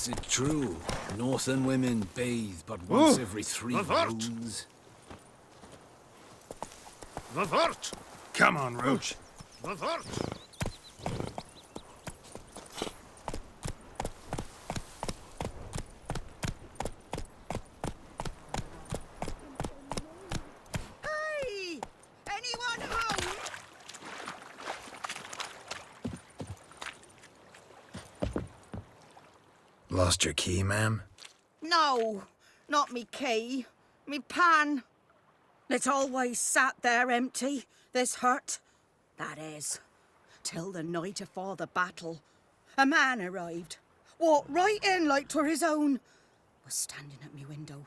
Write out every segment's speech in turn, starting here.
Is it true? Northern women bathe but once every 3 moons? Come on, Roach. Hey! Anyone home? Lost your key, ma'am? No, not me key. Me pan. It's always sat there empty, this hut. That is, till the night afore the battle. A man arrived, walked right in like 'twere his own. Was standing at me window,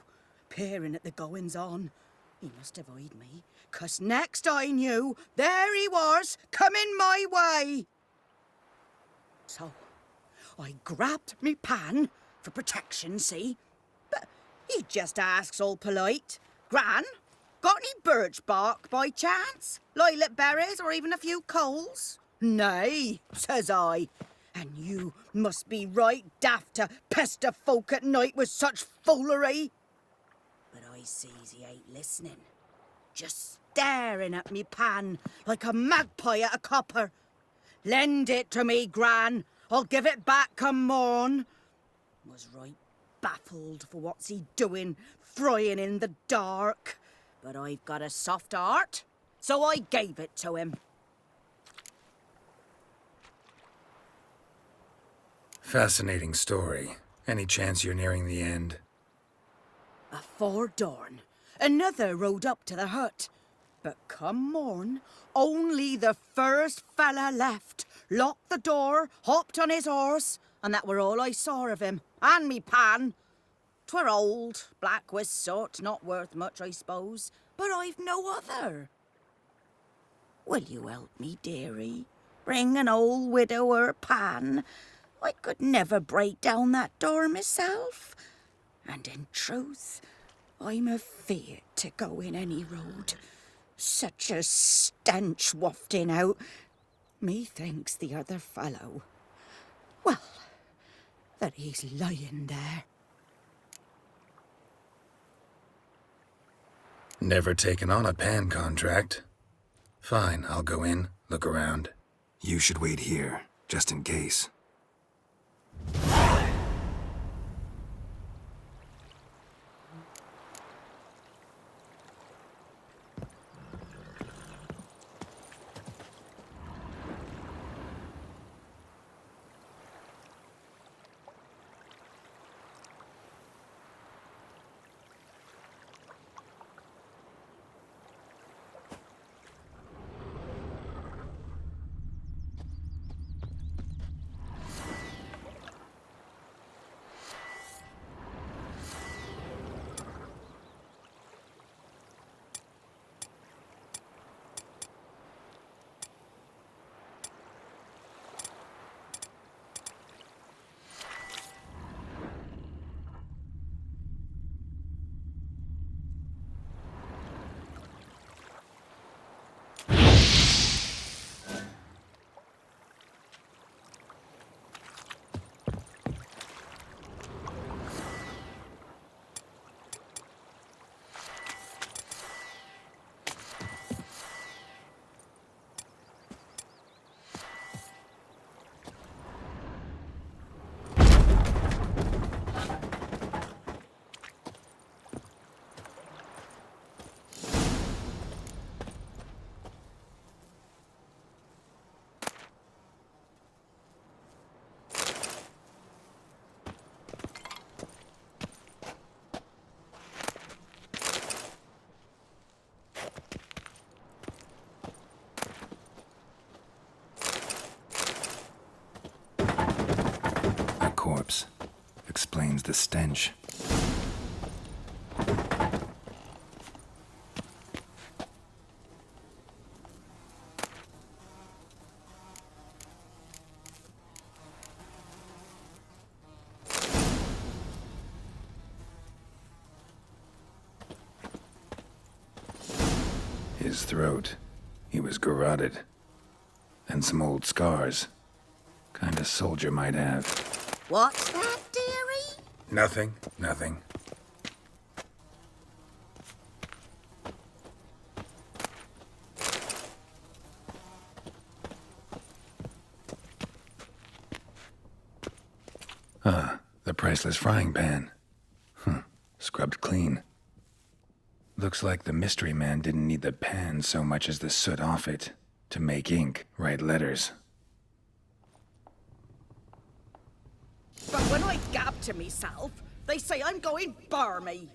peering at the goings-on. He must have eyed me, 'cause next I knew, there he was, coming my way. So, I grabbed me pan, for protection, see? But he just asks all polite, Gran, got any birch bark by chance? Lilac berries or even a few coals? Nay, says I. And you must be right daft to pester folk at night with such foolery. But I sees he ain't listening. Just staring at me pan like a magpie at a copper. Lend it to me, Gran. I'll give it back come morn. Was right baffled for what's he doing, frying in the dark. But I've got a soft heart, so I gave it to him. Fascinating story. Any chance you're nearing the end? Afore dawn, another rode up to the hut. But come morn, only the first fella left, locked the door, hopped on his horse, and that were all I saw of him, and me pan. 'Twere old, black with soot, not worth much, I suppose, but I've no other. Will you help me, dearie? Bring an old widower pan. I could never break down that door myself. And in truth, I'm afeard to go in any road. Such a stench wafting out. Methinks the other fellow, well, that he's lying there. Never taken on a pan contract. Fine, I'll go in, look around. You should wait here, just in case. Corpse. Explains the stench. His throat. He was garroted. And some old scars. Kind of soldier might have. What's that, dearie? Nothing, nothing. The priceless frying pan. Scrubbed clean. Looks like the mystery man didn't need the pan so much as the soot off it to make ink, write letters. But when I gab to myself, they say I'm going barmy.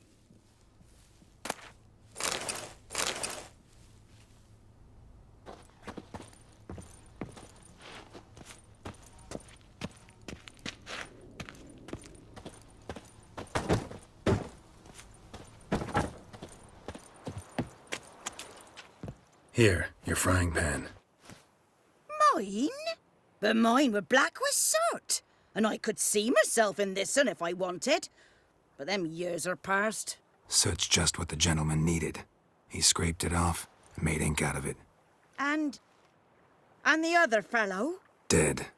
Here, your frying pan. Mine? But mine were black with soot. And I could see myself in this one if I wanted. But them years are past. Soot's just what the gentleman needed. He scraped it off and made ink out of it. And the other fellow? Dead.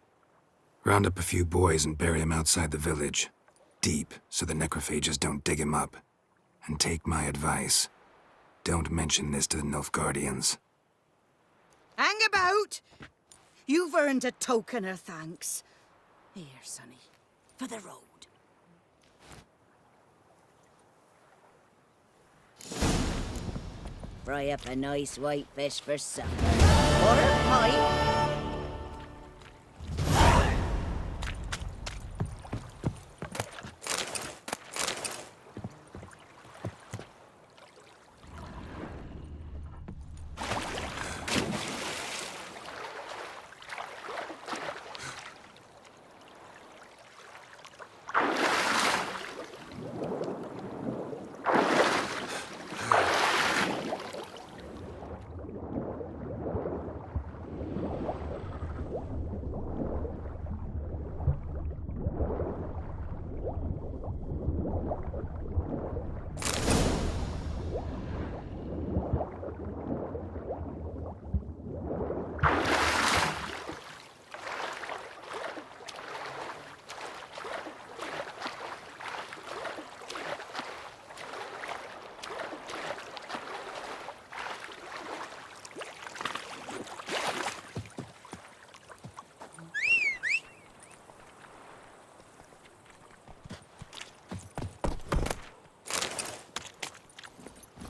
Round up a few boys and bury him outside the village. Deep, so the necrophages don't dig him up. And take my advice. Don't mention this to the Nilfgaardians. Hang about! You've earned a token of thanks. Here, sonny, for the road. Fry up a nice white fish for supper. Butter, pie.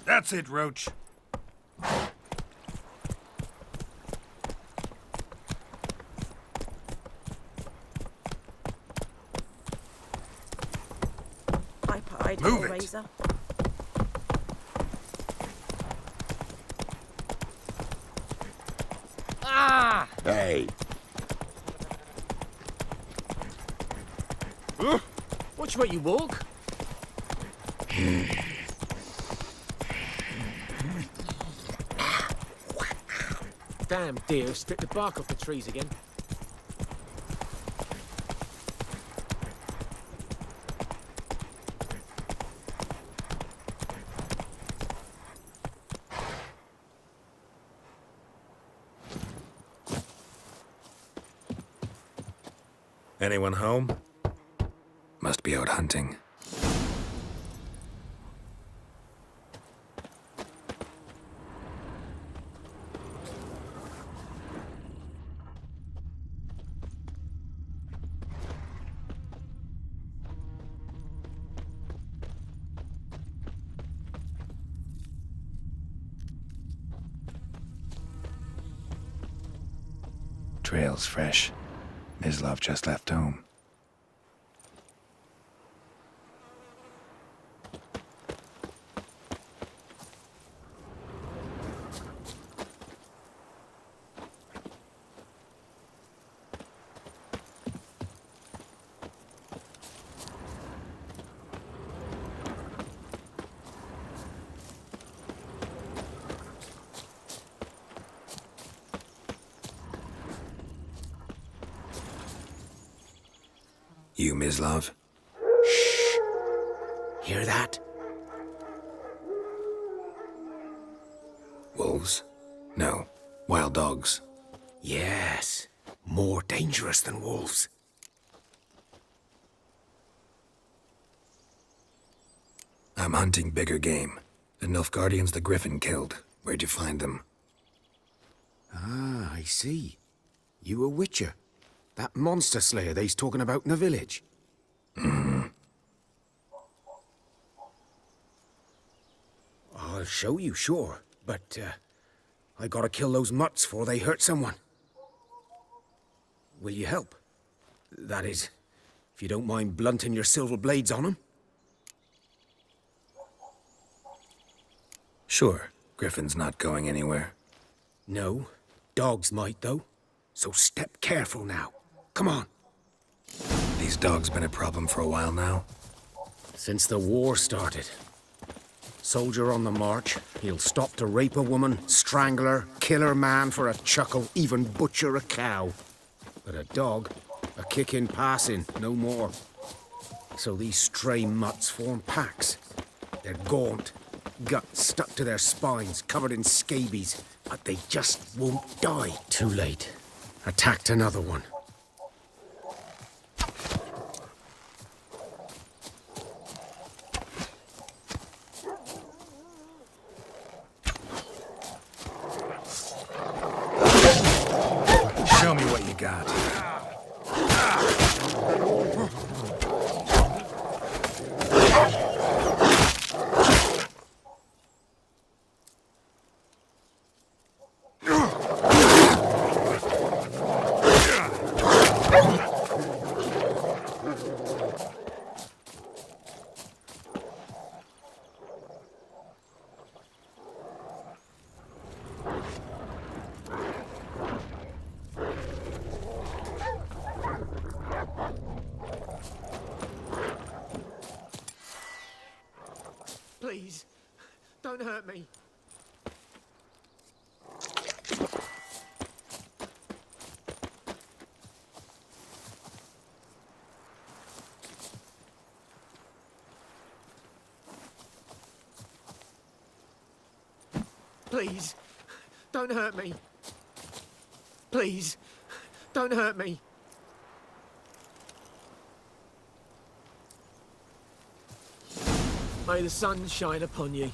That's it, Roach. Move it. Razor. Ah! Hey, Watch where you walk. Damn deer stripped the bark off the trees again. Anyone home? Must be out hunting. Trail's fresh. Mislav just left home. You, Mislav? Hear that? Wolves? No. Wild dogs. Yes. More dangerous than wolves. I'm hunting bigger game. The Nilfgaardians the Griffin killed. Where'd you find them? Ah, I see. You a witcher. That monster slayer they's talking about in the village. I'll show you, sure. But, I gotta kill those mutts before they hurt someone. Will you help? That is, if you don't mind blunting your silver blades on them. Sure. Griffin's not going anywhere. No, dogs might, though. So step careful now. Come on. These dogs been a problem for a while now? Since the war started. Soldier on the march, he'll stop to rape a woman, strangle her, kill her man for a chuckle, even butcher a cow. But a dog, a kick in passing, no more. So these stray mutts form packs. They're gaunt, guts stuck to their spines, covered in scabies, but they just won't die. Too late. Attacked another one. Show me what you got. Please, don't hurt me. Please, don't hurt me. Please, don't hurt me. May the sun shine upon ye.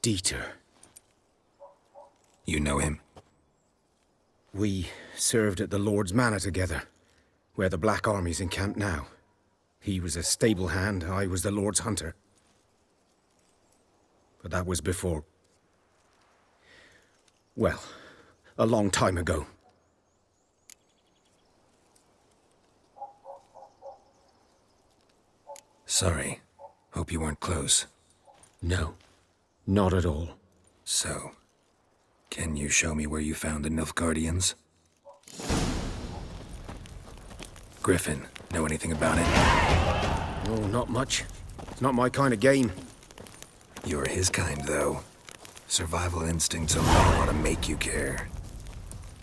Dieter. You know him? We served at the Lord's Manor together, where the Black Army's encamped now. He was a stable hand, I was the Lord's hunter. But that was before... well, a long time ago. Sorry. Hope you weren't close. No, not at all. So, Can you show me where you found the Nilfgaardians? Griffin, know anything about it? Oh, not much. It's not my kind of game. You're his kind, though. Survival instincts alone ought to make you care.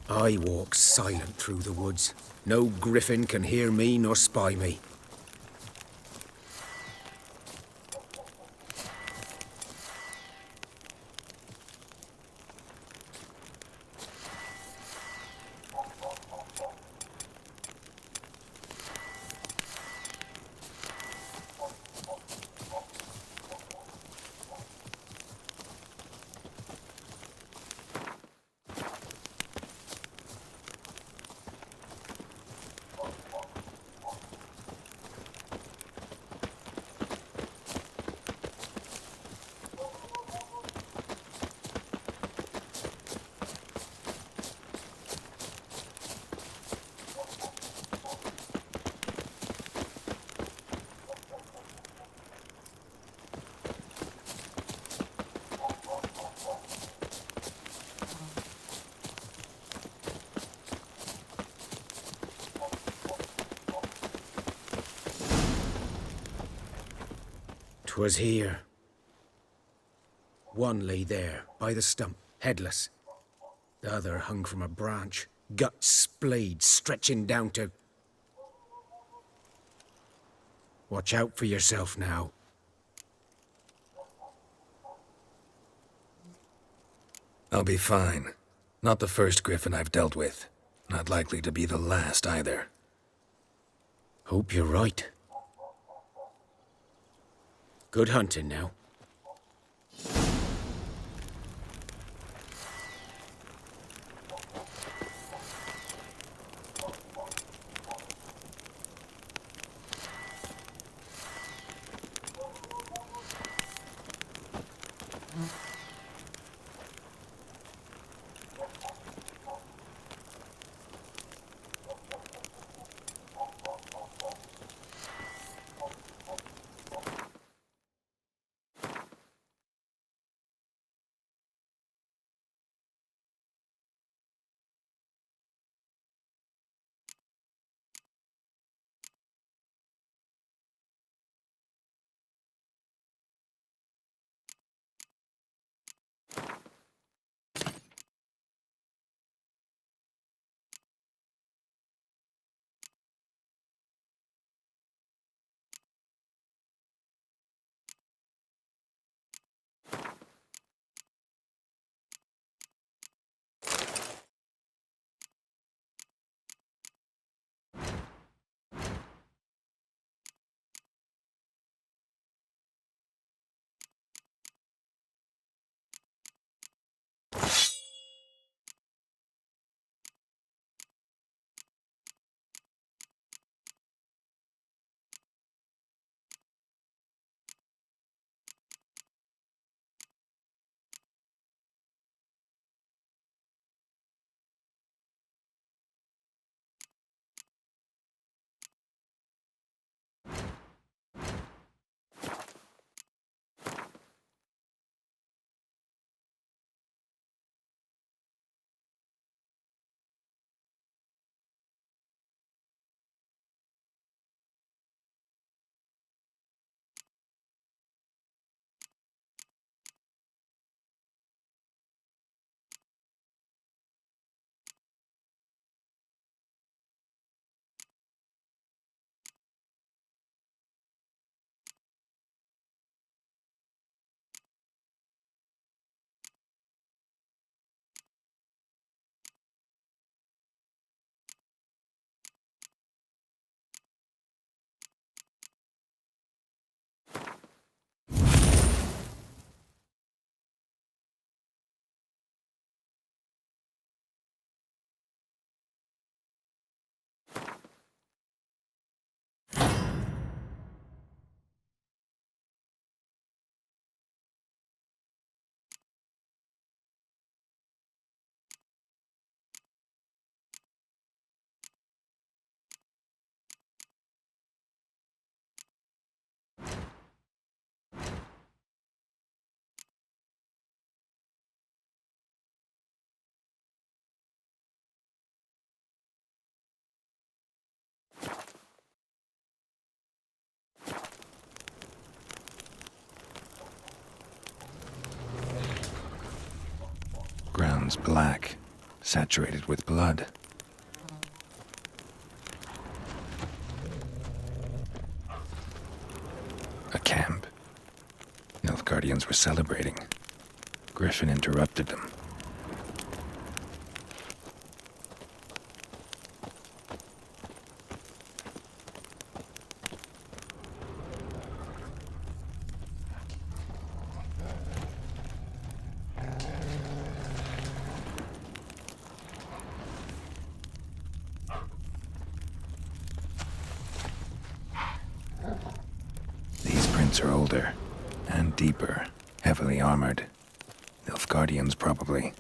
I walk silent through the woods. No griffin can hear me nor spy me. 'Twas here. One lay there, by the stump, headless. The other hung from a branch, guts splayed, stretching down to... Watch out for yourself now. I'll be fine. Not the first griffin I've dealt with. Not likely to be the last either. Hope you're right. Good hunting now. bones black, saturated with blood. A camp. Nilfgaardians were celebrating. Griffin interrupted them. These prints are older and deeper, heavily armored. Nilfgaardians, probably.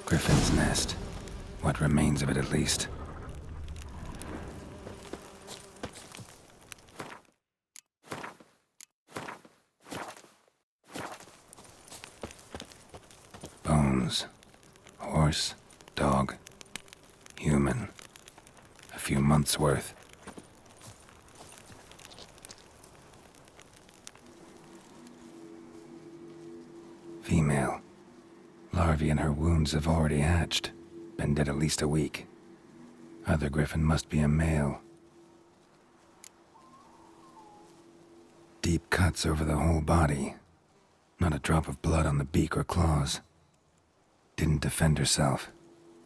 Griffin's nest. What remains of it, at least. Bones. Horse, dog, human. A few months' worth. Female. Larvae in her wounds have already hatched. Been dead at least a week. Other griffin must be a male. Deep cuts over the whole body. Not a drop of blood on the beak or claws. Didn't defend herself.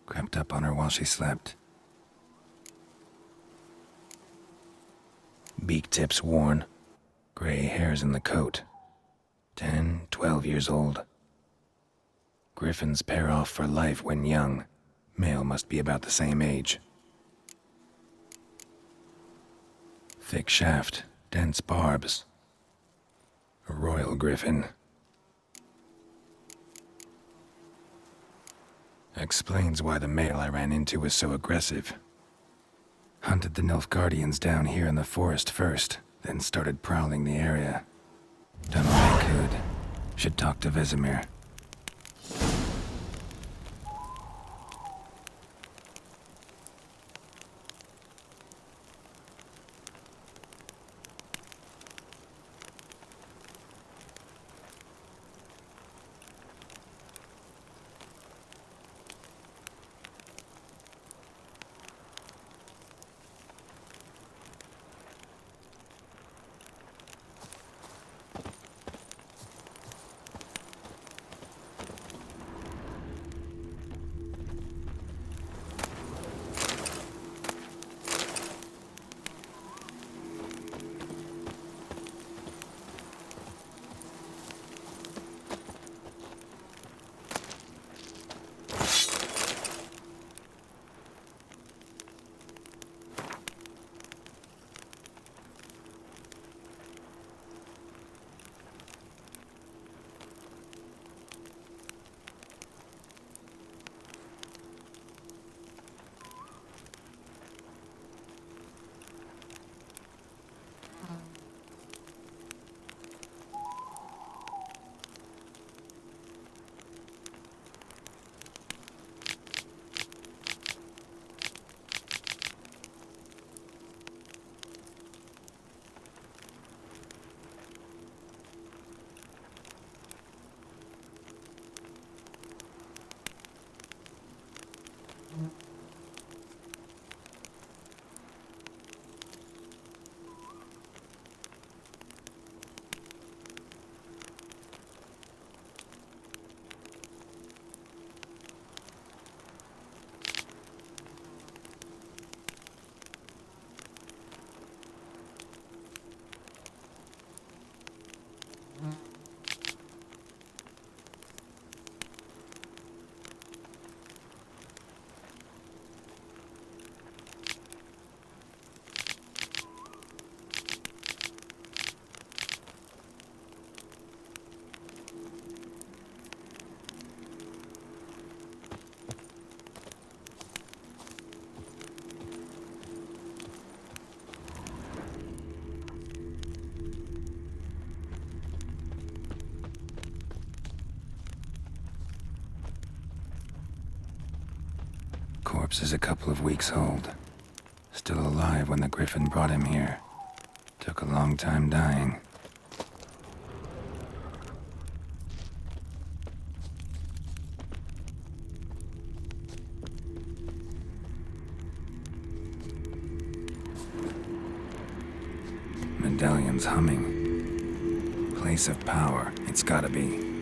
Crept up on her while she slept. Beak tips worn. Gray hairs in the coat. 10, 12 years old. Griffins pair off for life when young. Male must be about the same age. Thick shaft, dense barbs. A royal griffin. Explains why the male I ran into was so aggressive. Hunted the Nilfgaardians down here in the forest first, then started prowling the area. Done all I could. Should talk to Vesemir. Corpse is a couple of weeks old. Still alive when the Griffin brought him here. Took a long time dying. Medallion's humming. Place of power, it's gotta be.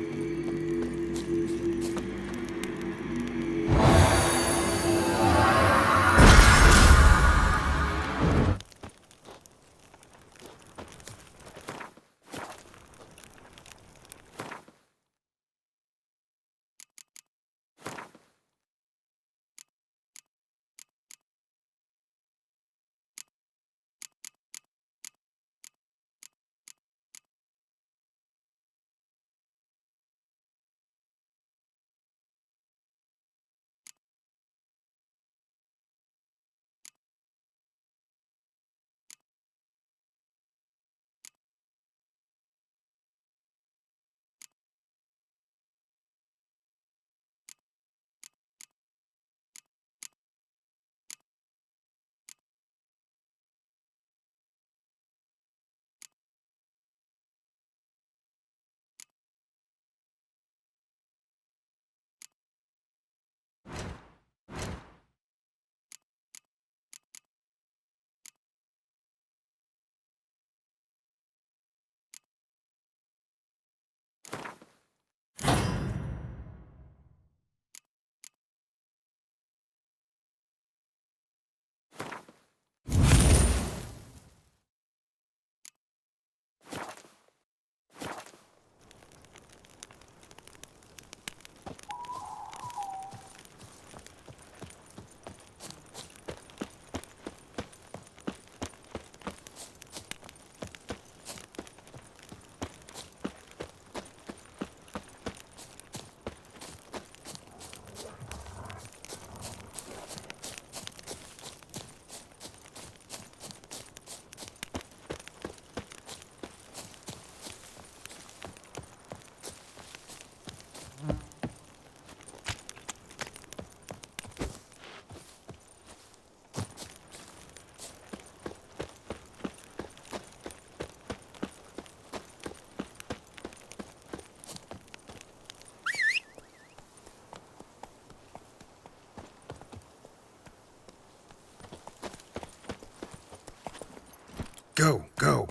Go, go.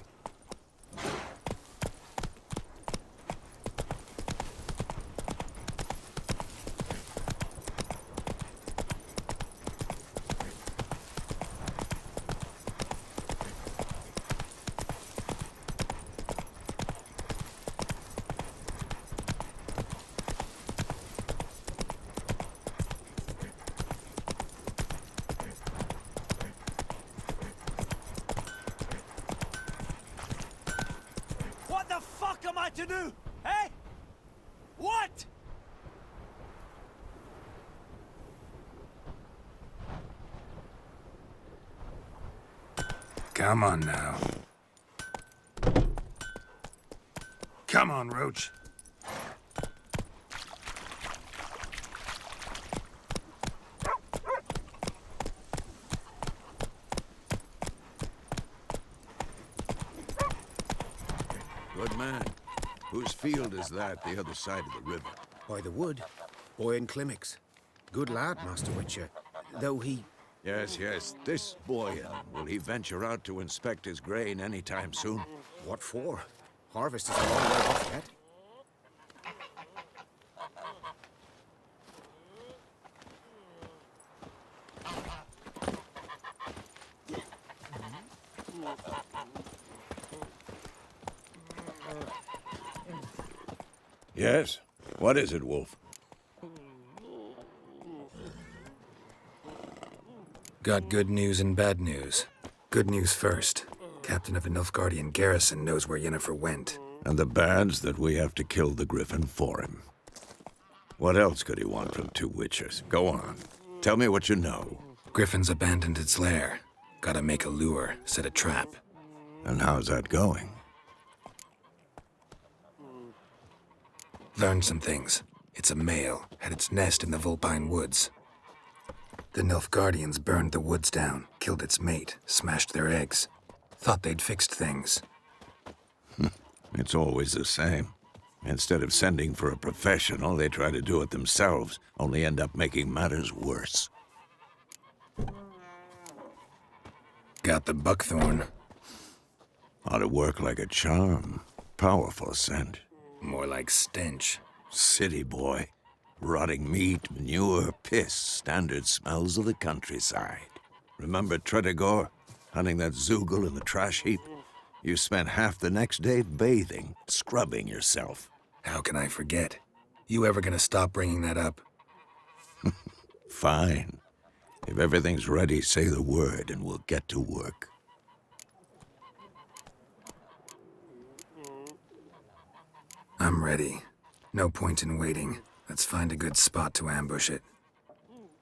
What the fuck am I to do? Eh? What? Come on now. Come on, Roach. Good man. Whose field is that, the other side of the river? By the wood. Boy in Climmix. Good lad, Master Witcher. Though he... Yes, yes, this boy. Will he venture out to inspect his grain anytime soon? What for? Harvest is a long way off yet. Yes? What is it, Wolf? Got good news and bad news. Good news first. Captain of a Nilfgaardian garrison knows where Yennefer went. And the bad's that we have to kill the griffin for him. What else could he want from two witchers? Go on. Tell me what you know. Griffin's abandoned its lair. Gotta make a lure, set a trap. And how's that going? Learned some things. It's a male, had its nest in the Vulpine Woods. The Nilfgaardians burned the woods down, killed its mate, smashed their eggs. Thought they'd fixed things. It's always the same. Instead of sending for a professional, they try to do it themselves, only end up making matters worse. Got the buckthorn. Ought to work like a charm. Powerful scent. More like stench. City boy. Rotting meat, manure, piss, standard smells of the countryside. Remember Tretogor? Hunting that Zoogle in the trash heap? You spent half the next day bathing, scrubbing yourself. How can I forget? You ever gonna stop bringing that up? Fine. If everything's ready, say the word and we'll get to work. I'm ready. No point in waiting. Let's find a good spot to ambush it.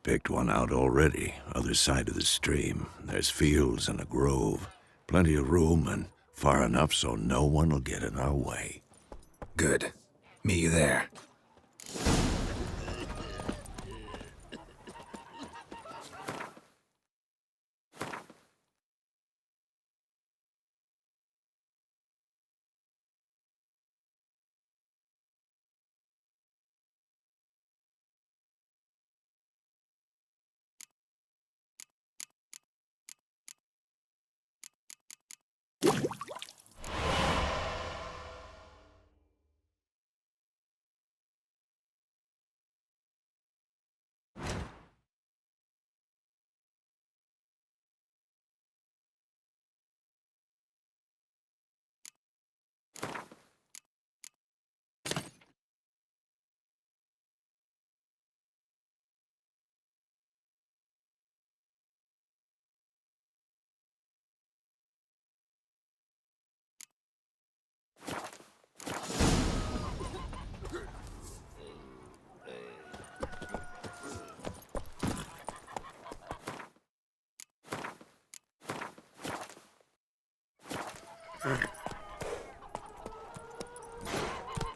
Picked one out already, other side of the stream. There's fields and a grove. Plenty of room and far enough so no one will get in our way. Good. Meet you there.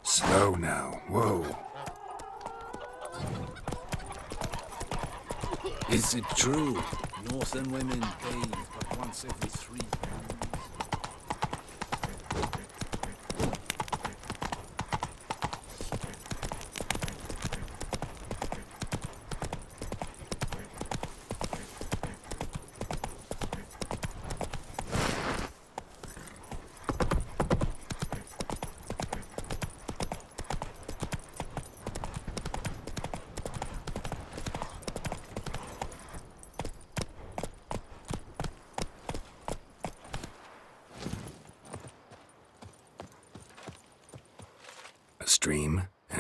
Slow now. Whoa. Is it true? Northern women bathe but once every 3 months.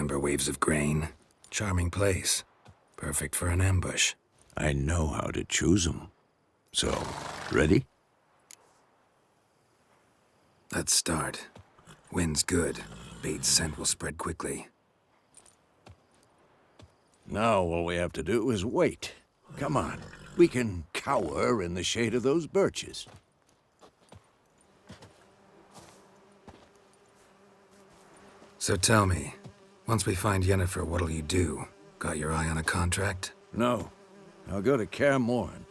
September waves of grain. Charming place. Perfect for an ambush. I know how to choose 'em. So, ready? Let's start. Wind's good. Bait's scent will spread quickly. Now all we have to do is wait. Come on. We can cower in the shade of those birches. So tell me, once we find Yennefer, what'll you do? Got your eye on a contract? No. I'll go to Kaer Morhen.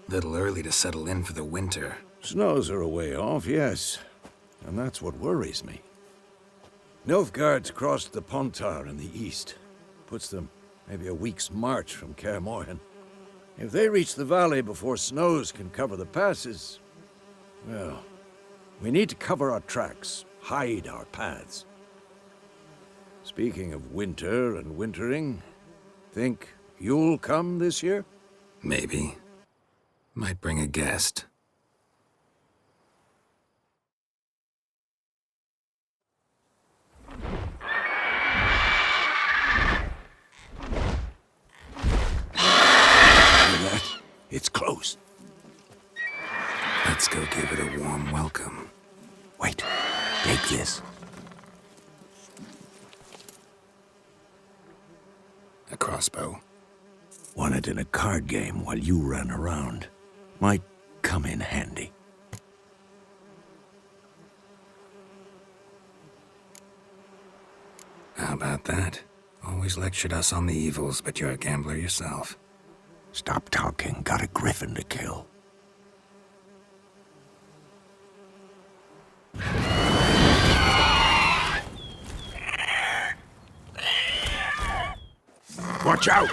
Little early to settle in for the winter. Snows are a way off, yes. And that's what worries me. Nilfgaard's crossed the Pontar in the east. Puts them maybe a week's march from Kaer Morhen. If they reach the valley before snows can cover the passes, well, we need to cover our tracks, hide our paths. Speaking of winter and wintering, think you'll come this year? Maybe. Might bring a guest. It's close. Let's go give it a warm welcome. Wait, take this. A crossbow. Won it in a card game while you ran around. Might come in handy. How about that? Always lectured us on the evils, but you're a gambler yourself. Stop talking. Got a griffin to kill. Watch out!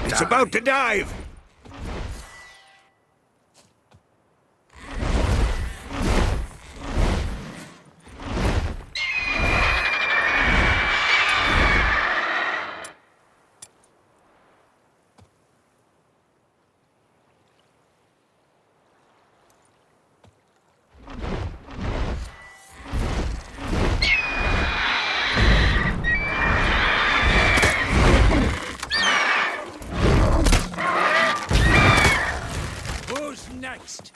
It's about to dive! Next.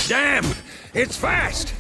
Damn! It's fast!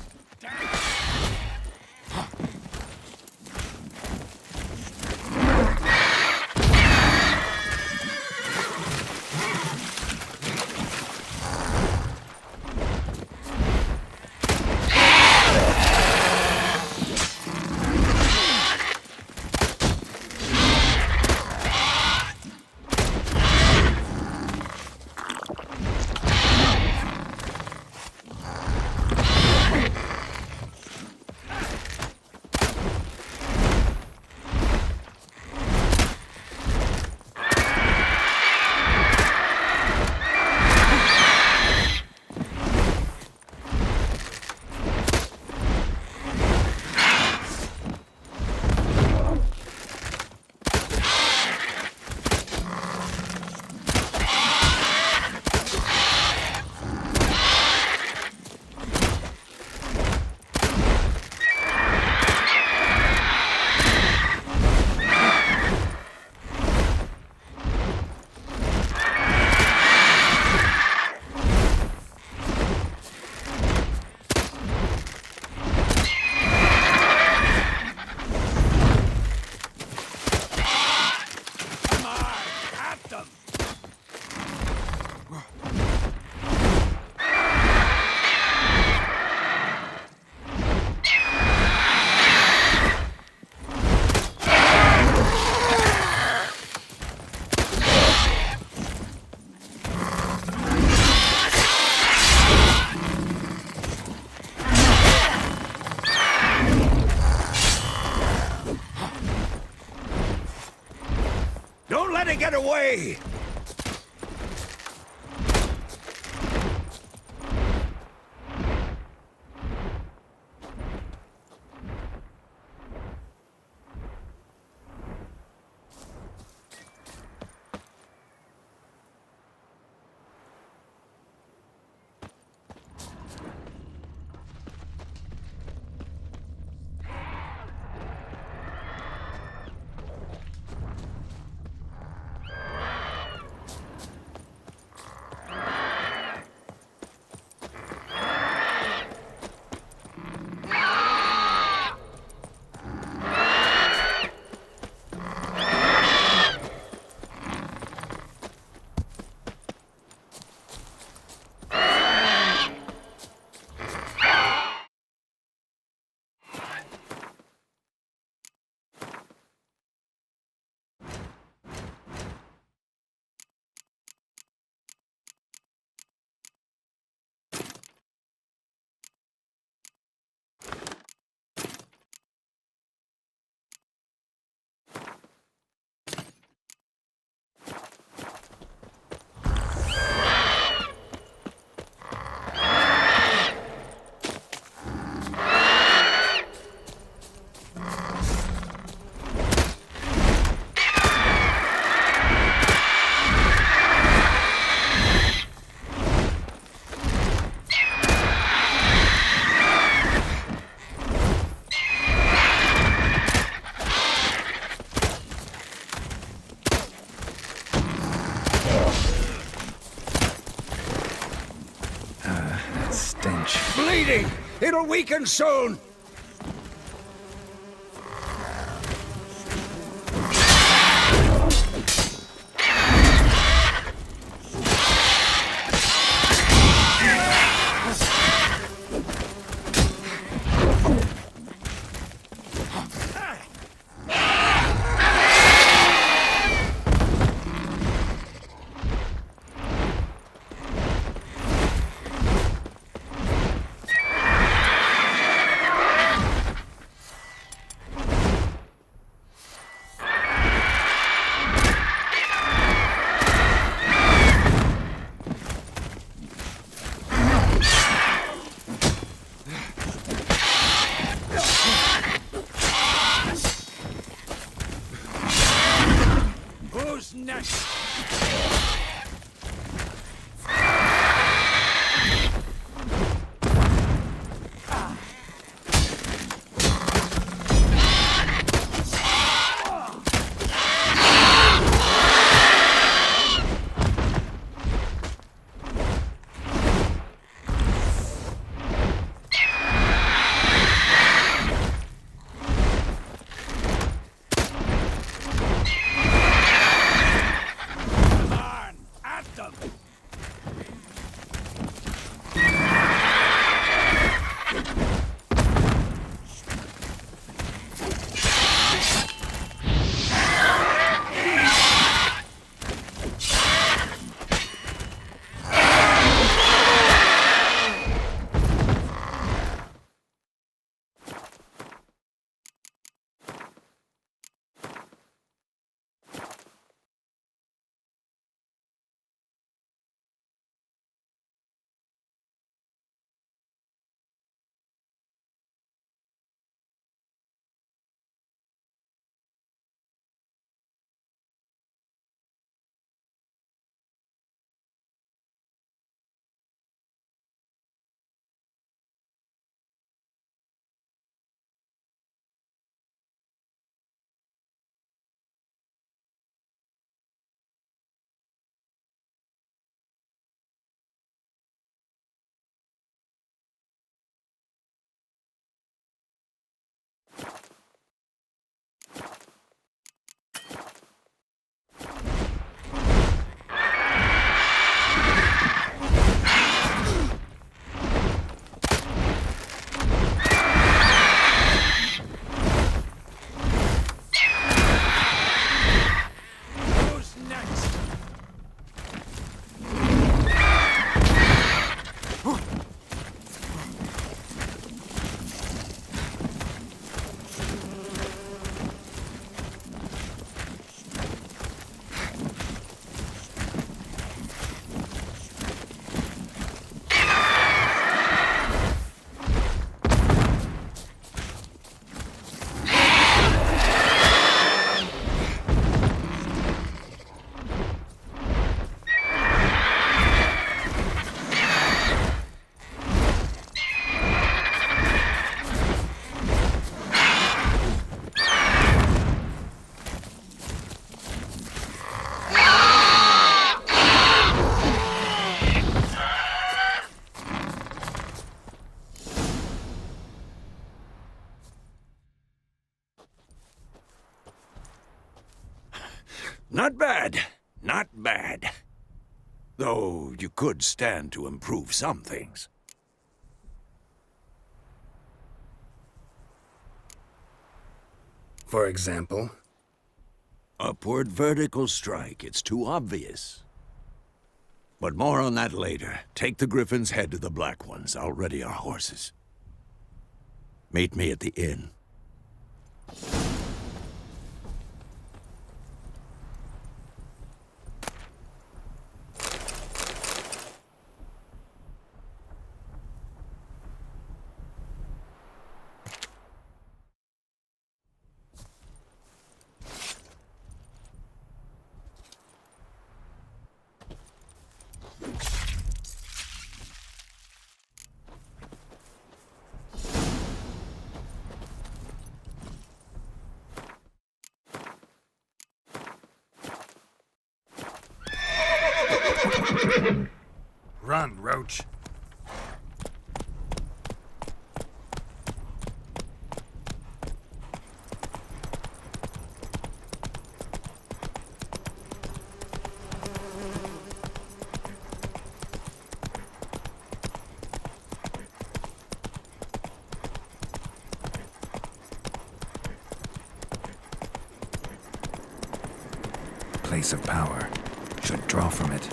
get away! Bleeding! It'll weaken soon! Who's next? Not bad. Not bad. Though you could stand to improve some things. For example? Upward vertical strike. It's too obvious. But more on that later. Take the Griffin's head to the Black Ones. I'll ready our horses. Meet me at the inn. Run, Roach. Place of power. Should draw from it.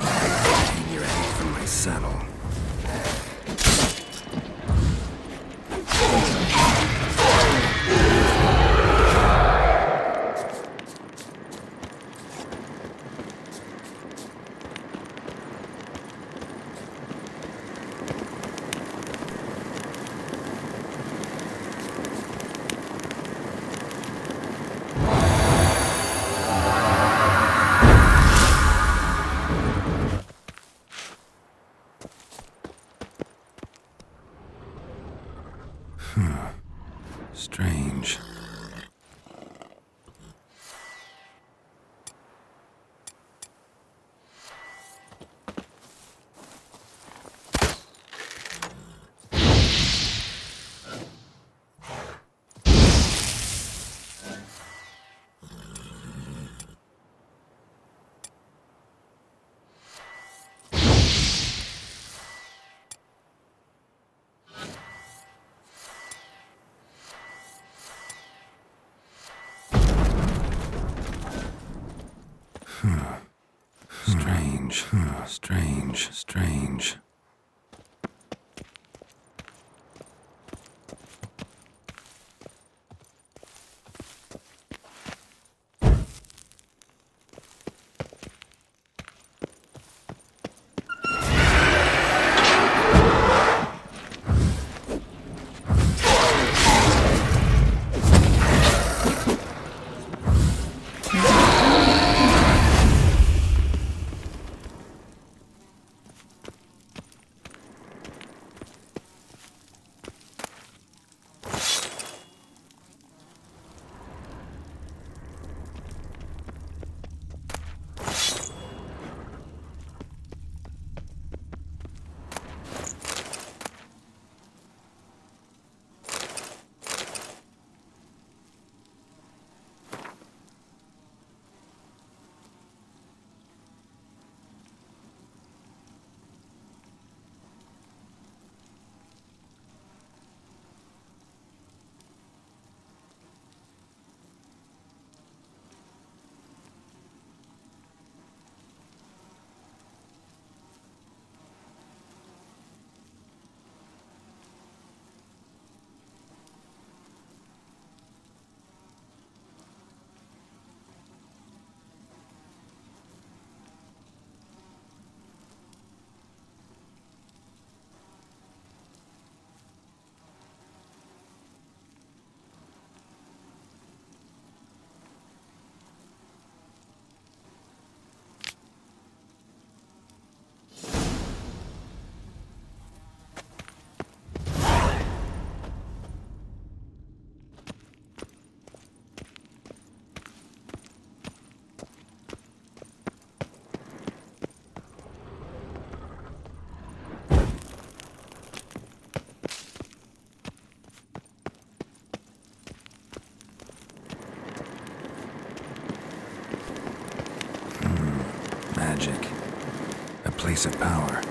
Hang your head from my saddle. Strange. Strange. Strange. Strange. magic. A place of power.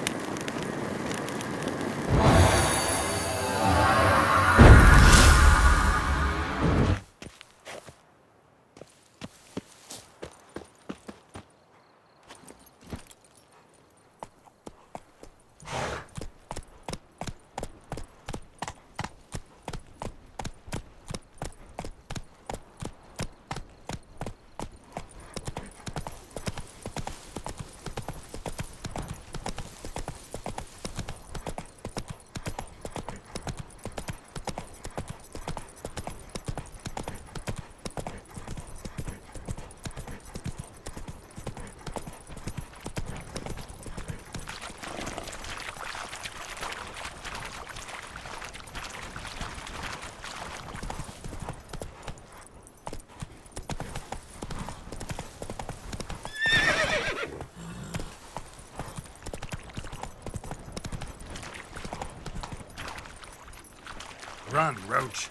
Run, Roach.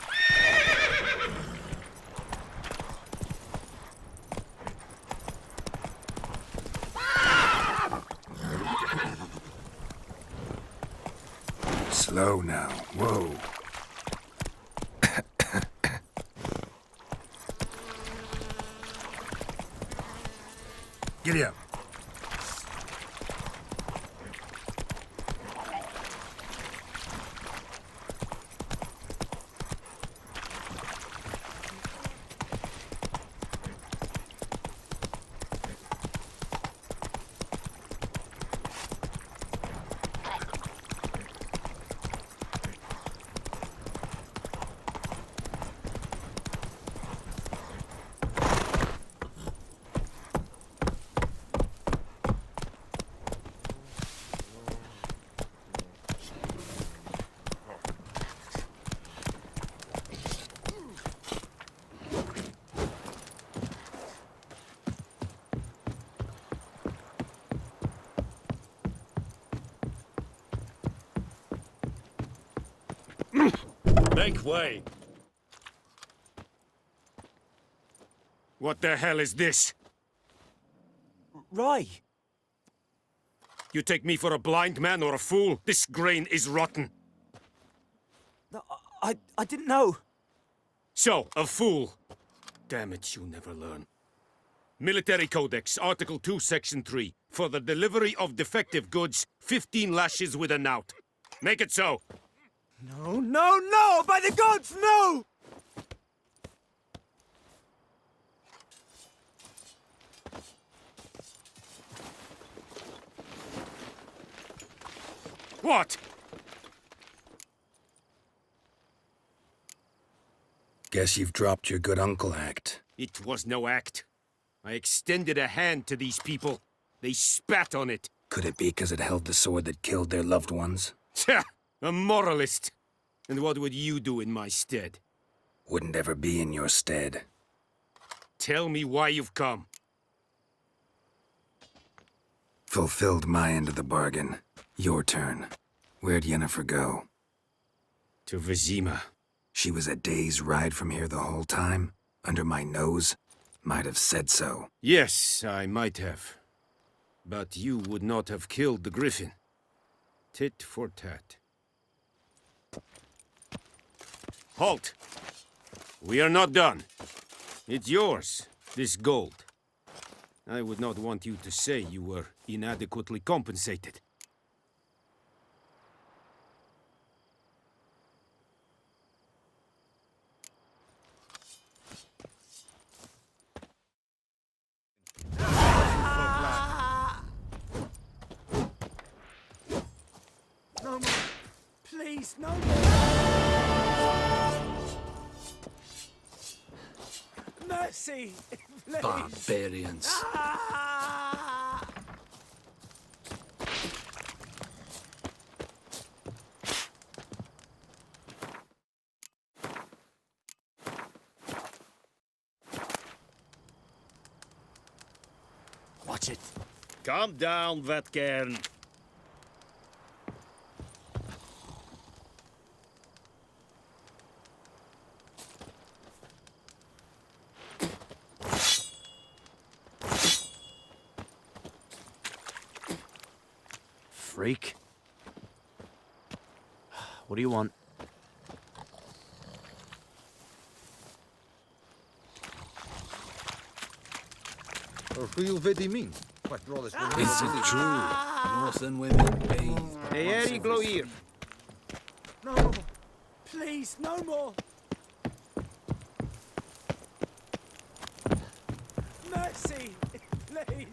Slow now. Whoa. Giddy up. Make way! What the hell is this? Rye. You take me for a blind man or a fool? This grain is rotten. No, I didn't know. So, a fool. Damn it, you never learn. Military Codex, Article 2, Section 3. For the delivery of defective goods, 15 lashes with a knout. Make it so. No, no, no! By the gods, no! What? Guess you've dropped your good uncle act. It was no act. I extended a hand to these people. They spat on it. Could it be because it held the sword that killed their loved ones? Tja! A moralist. And what would you do in my stead? Wouldn't ever be in your stead. Tell me why you've come. Fulfilled my end of the bargain. Your turn. Where'd Yennefer go? To Vizima. She was a day's ride from here the whole time? Under my nose? Might have said so. Yes, I might have. But you would not have killed the griffin. Tit for tat. Halt! We are not done. It's yours, this gold. I would not want you to say you were inadequately compensated. No more. Please, no more. Mercy, please. Barbarians. Ah! Watch it. Calm down, Vetkern. freak. What do you want? Is it true? Northern women bathe. No, please, no more. Mercy, please.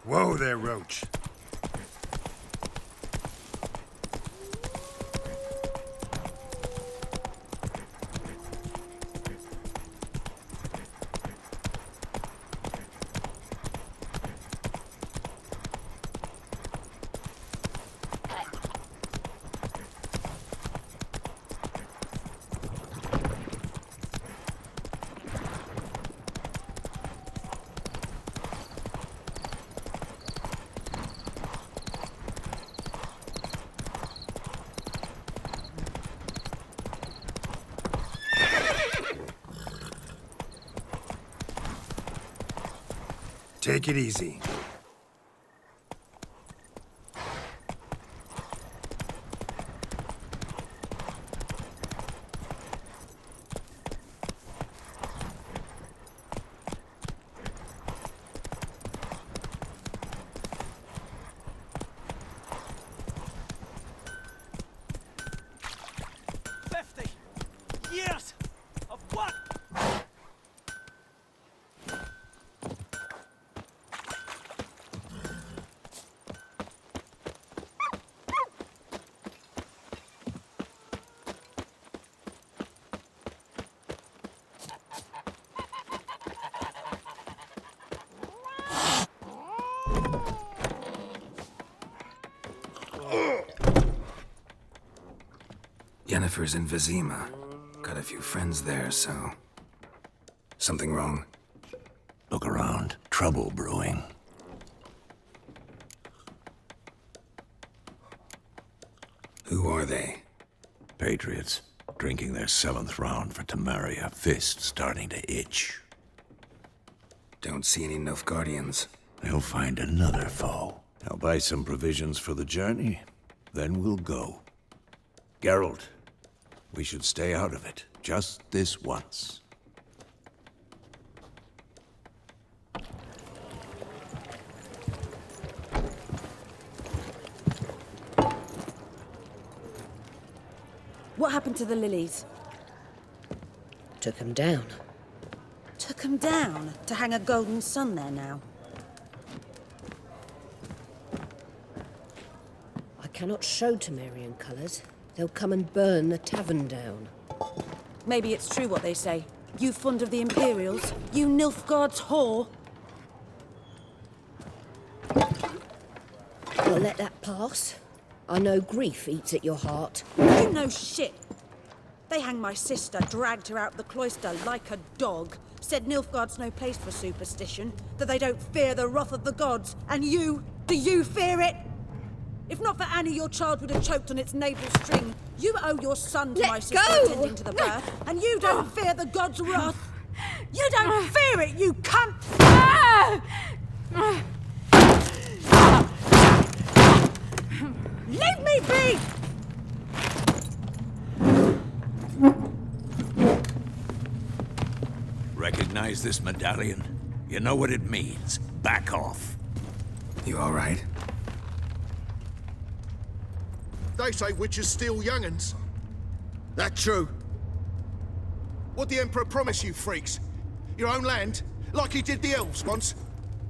Whoa there, Roach. Take it easy. Years of what? Yennefer's in Vizima. Got a few friends there, so... Something wrong? Look around. Trouble brewing. Who are they? Patriots. Drinking their 7th round for Temeria. Fist starting to itch. Don't see any Nilfgaardians. They'll find another foe. I'll buy some provisions for the journey. Then we'll go. Geralt, we should stay out of it. Just this once. What happened to the lilies? Took him down. Took 'em down to hang a golden sun there now. I cannot show Temerian colours. They'll come and burn the tavern down. Maybe it's true what they say. You fond of the Imperials? You Nilfgaard's whore? I'll let that pass. I know grief eats at your heart. You know shit. They hanged my sister, dragged her out the cloister like a dog. Said Nilfgaard's no place for superstition, that they don't fear the wrath of the gods. And you, do you fear it? If not for Annie, your child would have choked on its navel string. You owe your son to my sister attending to the birth, and you don't fear the gods' wrath. You don't fear it, you cunt! Leave me be! Recognize this medallion? You know what it means. Back off. You all right? They say witches steal young'uns. That true? What'd the Emperor promise you, freaks? Your own land? Like he did the elves once?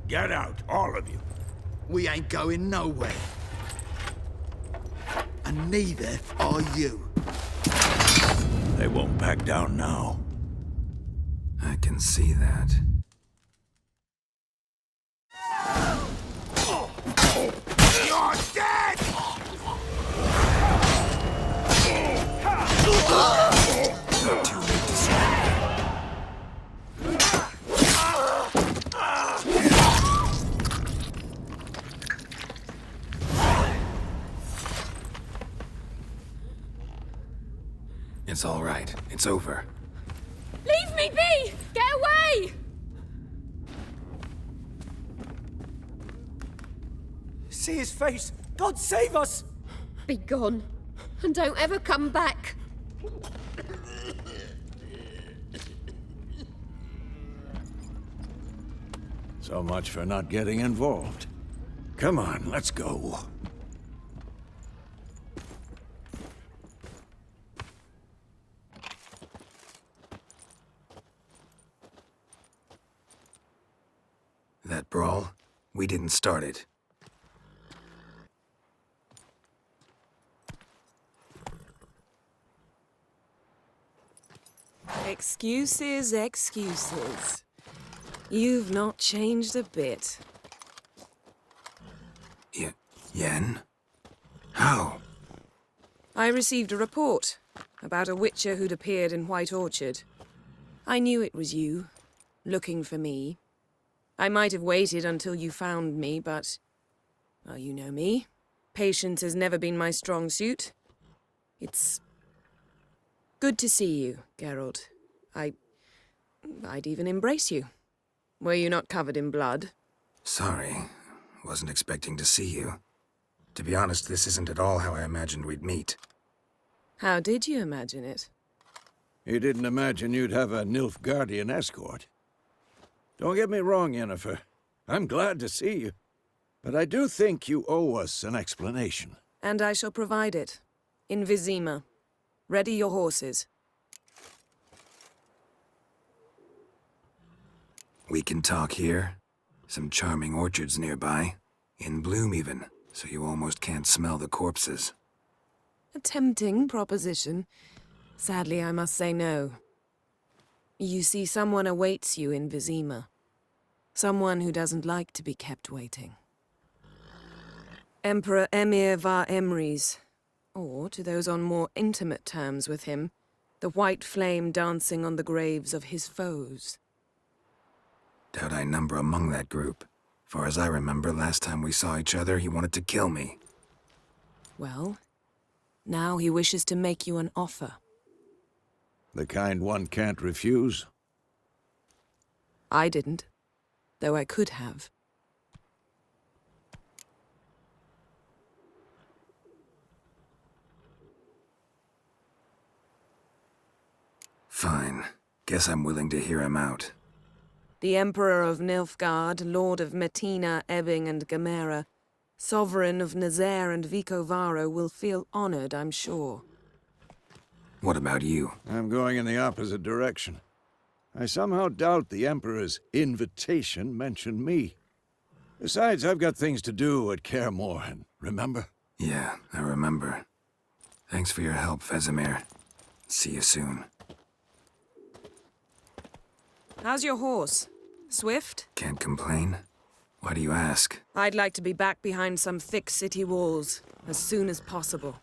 Get out, all of you. We ain't going nowhere. And neither are you. They won't back down now. I can see that. You're dead! Too late to surrender. It's all right. It's over. Leave me be! Get away! See his face! God save us! Be gone, and don't ever come back. So much for not getting involved. Come on, let's go. That brawl, we didn't start it. Excuses, excuses. You've not changed a bit. Yen? How? I received a report about a witcher who'd appeared in White Orchard. I knew it was you, looking for me. I might have waited until you found me, but... well, you know me. Patience has never been my strong suit. It's... good to see you, Geralt. I'd even embrace you. Were you not covered in blood? Sorry. Wasn't expecting to see you. To be honest, this isn't at all how I imagined we'd meet. How did you imagine it? You didn't imagine you'd have a Nilfgaardian escort. Don't get me wrong, Yennefer. I'm glad to see you. But I do think you owe us an explanation. And I shall provide it. In Vizima. Ready your horses. We can talk here. Some charming orchards nearby. In bloom even, so you almost can't smell the corpses. A tempting proposition. Sadly, I must say no. You see, someone awaits you in Vizima. Someone who doesn't like to be kept waiting. Emperor Emir var Emrys, or, to those on more intimate terms with him, the white flame dancing on the graves of his foes. Doubt I number among that group. Far as I remember, last time we saw each other, he wanted to kill me. Well, now he wishes to make you an offer. The kind one can't refuse? I didn't, though I could have. Fine. Guess I'm willing to hear him out. The Emperor of Nilfgaard, Lord of Metina, Ebbing and Gamera, Sovereign of Nazaire and Vicovaro will feel honored, I'm sure. What about you? I'm going in the opposite direction. I somehow doubt the Emperor's invitation mentioned me. Besides, I've got things to do at Kaer Morhen, remember? Yeah, I remember. Thanks for your help, Vesemir. See you soon. How's your horse? Swift? Can't complain. Why do you ask? I'd like to be back behind some thick city walls as soon as possible.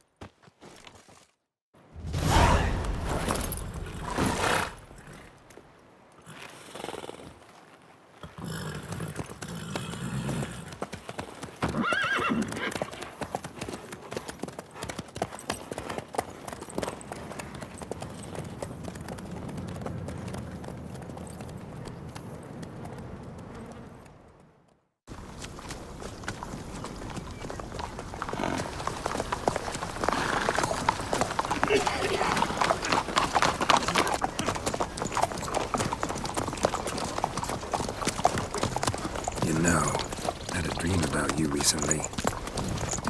Recently.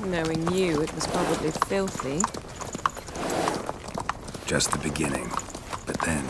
Knowing you, it was probably filthy. Just the beginning. But then...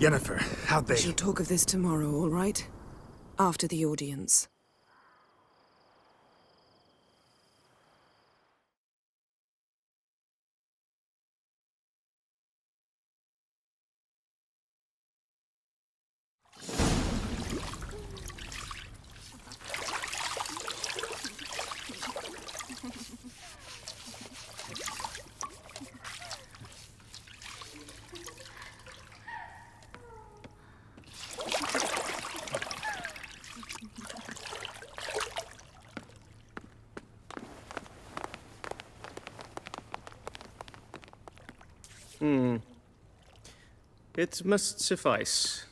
Yennefer, how'd We they... shall talk of this tomorrow, all right? After the audience. It must suffice.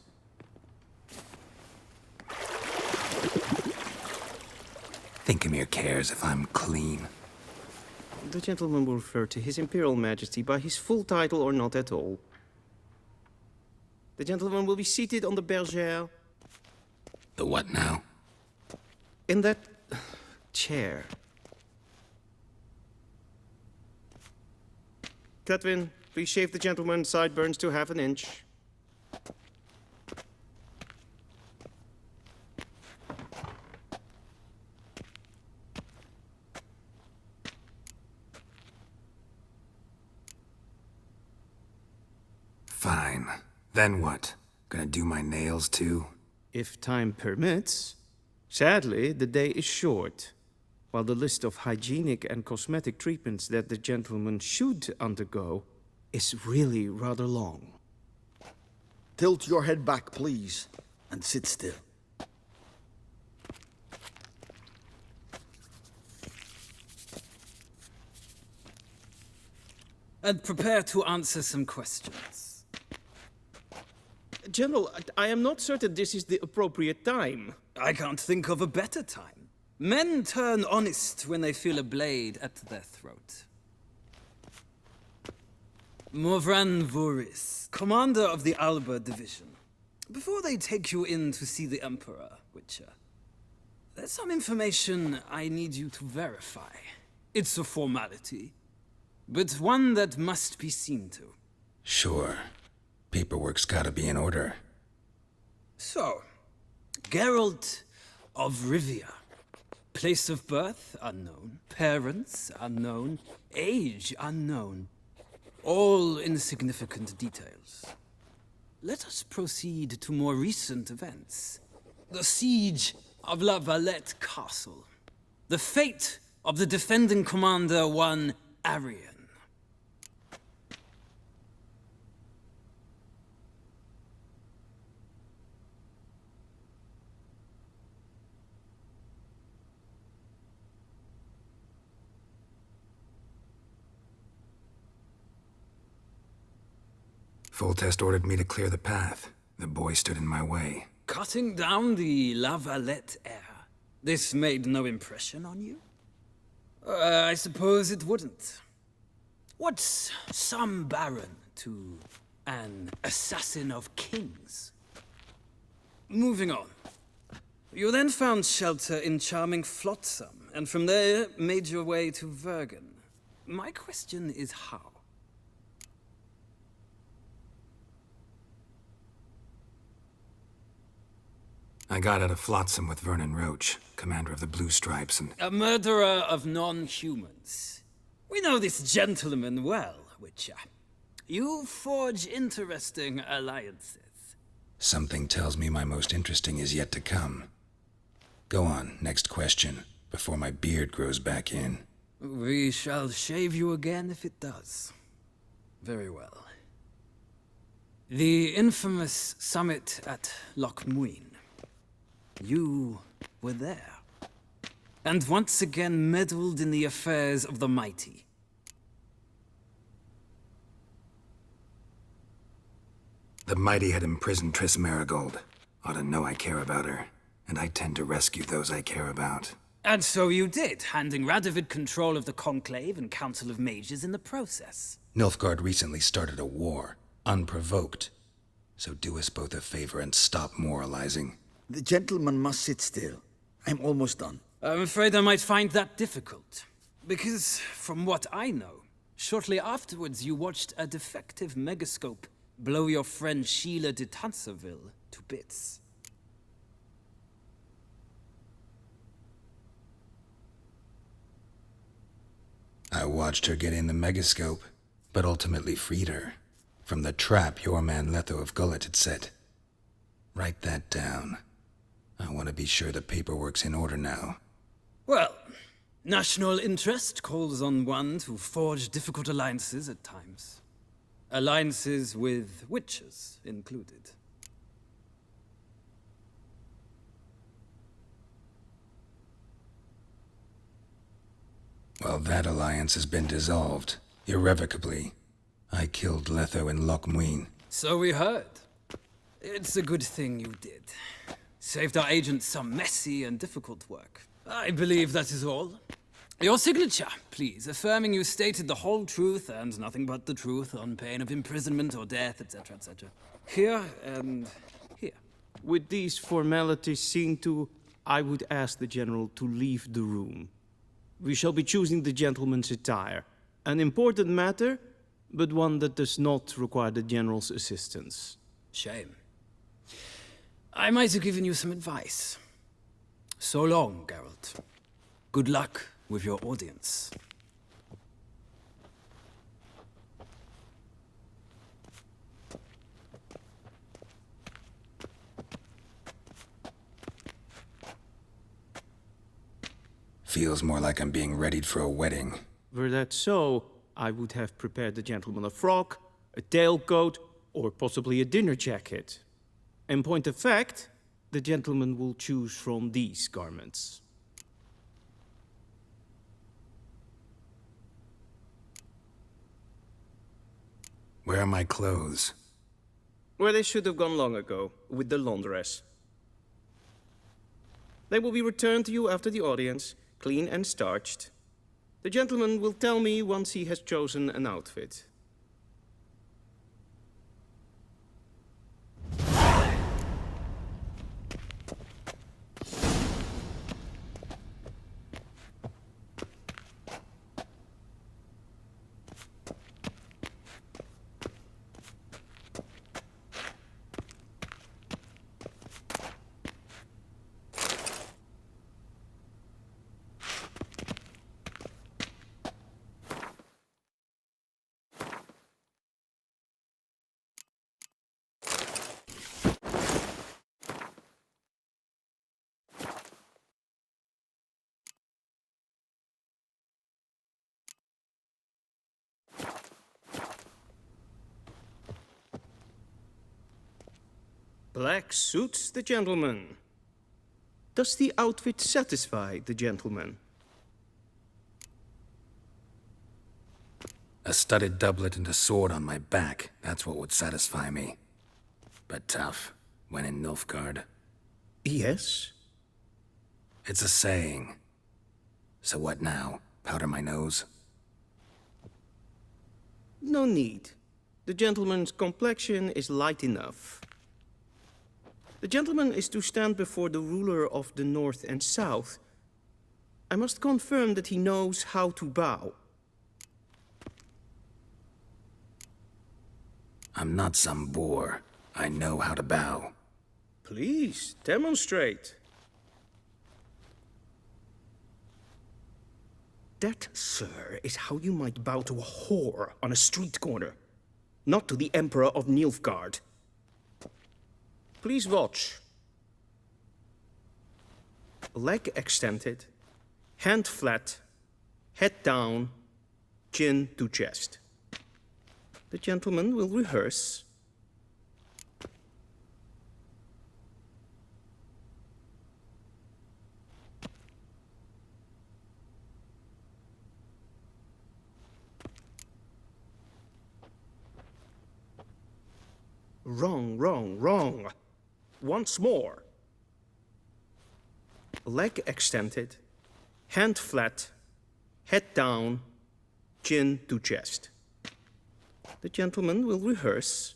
Thinkamere cares if I'm clean. The gentleman will refer to His Imperial Majesty by his full title or not at all. The gentleman will be seated on the bergère. The what now? In that chair. Cletwin, please shave the gentleman's sideburns to half an inch. Fine. Then what? Gonna do my nails too? If time permits. Sadly, the day is short. While the list of hygienic and cosmetic treatments that the gentleman should undergo is really rather long. Tilt your head back, please, and sit still. And prepare to answer some questions. General, I am not certain this is the appropriate time. I can't think of a better time. Men turn honest when they feel a blade at their throat. Morvran Voris, commander of the Alba Division. Before they take you in to see the Emperor, Witcher, there's some information I need you to verify. It's a formality, but one that must be seen to. Sure. Paperwork's gotta be in order. So, Geralt of Rivia. Place of birth, unknown. Parents, unknown. Age, unknown. All insignificant details. Let us proceed to more recent events. The siege of La Valette Castle. The fate of the defending commander, one Arian. Foltest ordered me to clear the path. The boy stood in my way. Cutting down the La Valette heir. This made no impression on you? I suppose it wouldn't. What's some baron to an assassin of kings? Moving on. You then found shelter in charming Flotsam, and from there made your way to Vergen. My question is how? I got out of Flotsam with Vernon Roach, commander of the Blue Stripes, and... A murderer of non-humans. We know this gentleman well, Witcher. You forge interesting alliances. Something tells me my most interesting is yet to come. Go on, next question, before my beard grows back in. We shall shave you again if it does. Very well. The infamous summit at Loch Muin. You were there. And once again meddled in the affairs of the mighty. The mighty had imprisoned Triss Marigold. Ought to know I care about her. And I tend to rescue those I care about. And so you did, handing Radovid control of the Conclave and Council of Mages in the process. Nilfgaard recently started a war, unprovoked. So do us both a favor and stop moralizing. The gentleman must sit still. I'm almost done. I'm afraid I might find that difficult. Because, from what I know, shortly afterwards you watched a defective megascope blow your friend Sheila de Tanserville to bits. I watched her get in the megascope, but ultimately freed her from the trap your man Letho of Gullet had set. Write that down. I want to be sure the paperwork's in order now. Well, national interest calls on one to forge difficult alliances at times. Alliances with witches included. Well, that alliance has been dissolved, irrevocably. I killed Letho in Loch Muin. So we heard. It's a good thing you did. Saved our agent some messy and difficult work. I believe that is all. Your signature, please, affirming you stated the whole truth and nothing but the truth on pain of imprisonment or death, etc., etc. Here and here. With these formalities seen to, I would ask the General to leave the room. We shall be choosing the gentleman's attire. An important matter, but one that does not require the General's assistance. Shame. I might have given you some advice. So long, Geralt. Good luck with your audience. Feels more like I'm being readied for a wedding. Were that so, I would have prepared the gentleman a frock, a tailcoat, or possibly a dinner jacket. In point of fact, the gentleman will choose from these garments. Where are my clothes? Where they should have gone long ago, with the laundress. They will be returned to you after the audience, clean and starched. The gentleman will tell me once he has chosen an outfit. Black suits the gentleman. Does the outfit satisfy the gentleman? A studded doublet and a sword on my back, that's what would satisfy me. But tough, when in Nilfgaard. Yes? It's a saying. So what now? Powder my nose? No need. The gentleman's complexion is light enough. The gentleman is to stand before the ruler of the North and South. I must confirm that he knows how to bow. I'm not some boor. I know how to bow. Please, demonstrate. That, sir, is how you might bow to a whore on a street corner, not to the Emperor of Nilfgaard. Please watch. Leg extended, hand flat, head down, chin to chest. The gentleman will rehearse. Wrong, wrong, wrong. Once more. Leg extended, hand flat, head down, chin to chest. The gentleman will rehearse.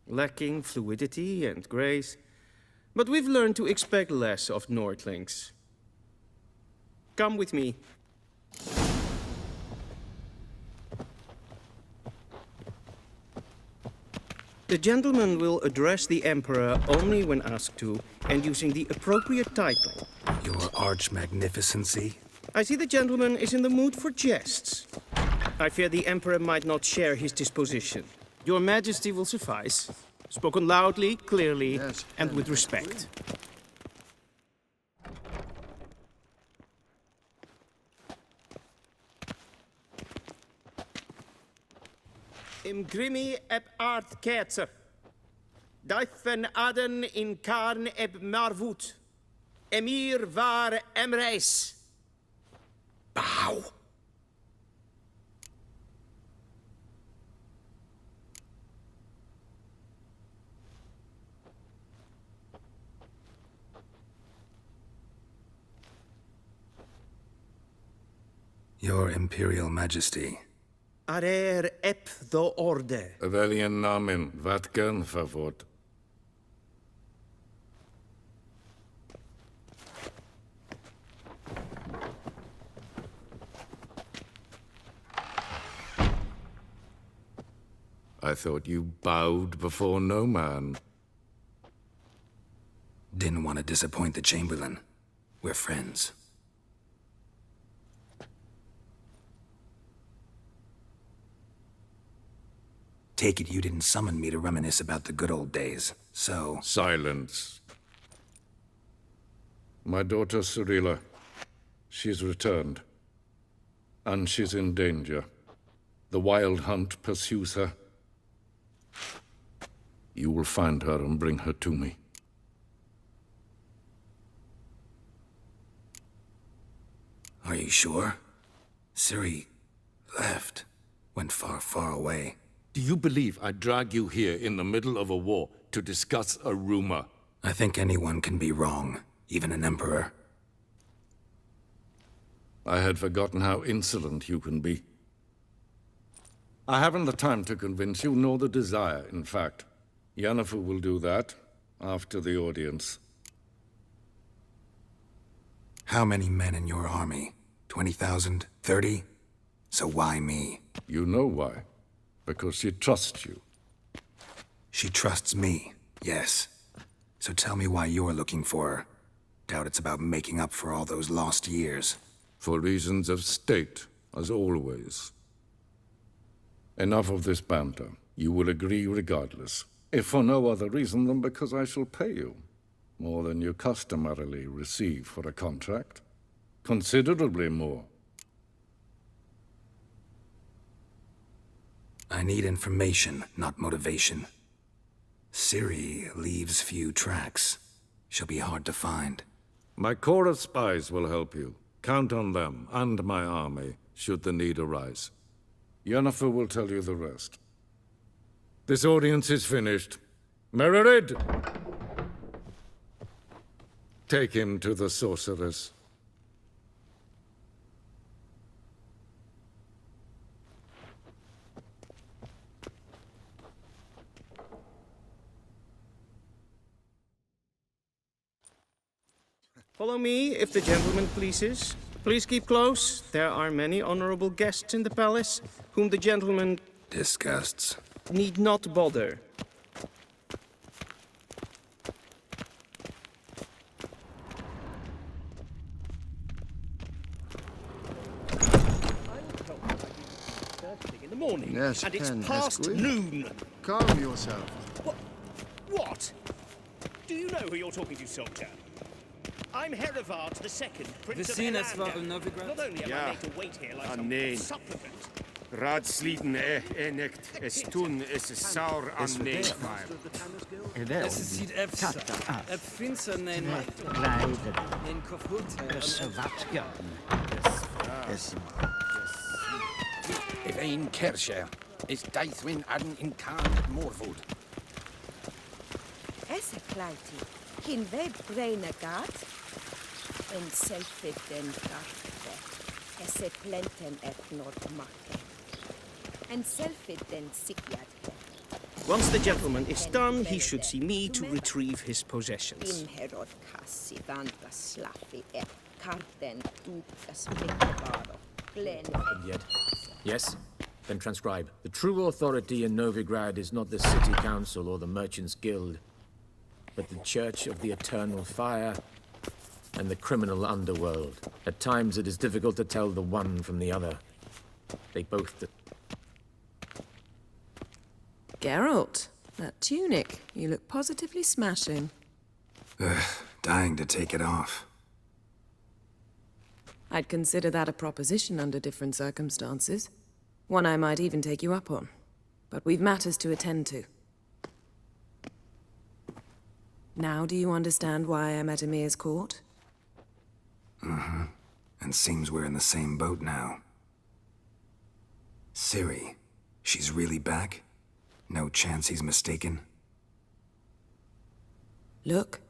Lacking fluidity and grace. But we've learned to expect less of Nordlings. Come with me. The gentleman will address the Emperor only when asked to, and using the appropriate title. Your Arch-Magnificency? I see the gentleman is in the mood for jests. I fear the Emperor might not share his disposition. Your Majesty will suffice. Spoken loudly, clearly, Yes, and with respect. Im grimi eb art ketzer. Daithen aden in karn eb marvut. Emir var emreis. Bow! Your Imperial Majesty. Arer ep the orde. Veljen namen, vatgen favort. I thought you bowed before no man. Didn't want to disappoint the Chamberlain. We're friends. Take it you didn't summon me to reminisce about the good old days, so... Silence. My daughter Cyrilla, she's returned. And she's in danger. The Wild Hunt pursues her. You will find her and bring her to me. Are you sure? Ciri left. Went far, far away. Do you believe I'd drag you here in the middle of a war to discuss a rumor? I think anyone can be wrong, even an emperor. I had forgotten how insolent you can be. I haven't the time to convince you, nor the desire, in fact. Yennefer will do that after the audience. How many men in your army? 20,000? 30? So why me? You know why. Because she trusts you. She trusts me, yes. So tell me why you're looking for her. Doubt it's about making up for all those lost years. For reasons of state, as always. Enough of this banter. You will agree regardless. If for no other reason than because I shall pay you. More than you customarily receive for a contract. Considerably more. I need information, not motivation. Ciri leaves few tracks. She'll be hard to find. My corps of spies will help you. Count on them, and my army, should the need arise. Yennefer will tell you the rest. This audience is finished. Mererid! Take him to the sorceress. Follow me, if the gentleman pleases. Please keep close. There are many honorable guests in the palace, whom the gentleman... disgusts. ...need not bother. In the morning, Yes, and it's Pen, past Esquire. noon. Calm yourself. What? Do you know who you're talking to, soldier? I'm Herivard II, Prince of Vicinus var Helander. Novigrad? Not only am I made to wait here like some nee. supplicant, Raadsliden enigt, es tun, es is saur an neefvaar. Es ziet efsa. Ep finser nein in kofhut. If ein Kerscher is Deithwin adden in Khan Morwood. Esse pleiti. Kin web braine gat. En selfie den garte. Esse plenten et Nordmarke. En selfie den sikjate. Once the gentleman is done, he should see me to retrieve his possessions. Yet. Yes? Then transcribe. The true authority in Novigrad is not the city council or the merchants' guild, but the Church of the Eternal Fire and the criminal underworld. At times it is difficult to tell the one from the other. They both... Geralt, that tunic. You look positively smashing. Ugh, dying to take it off. I'd consider that a proposition under different circumstances. One I might even take you up on. But we've matters to attend to. Now do you understand why I'm at Emir's court? Mm-hmm. And seems we're in the same boat now. Ciri, she's really back? No chance he's mistaken? Look,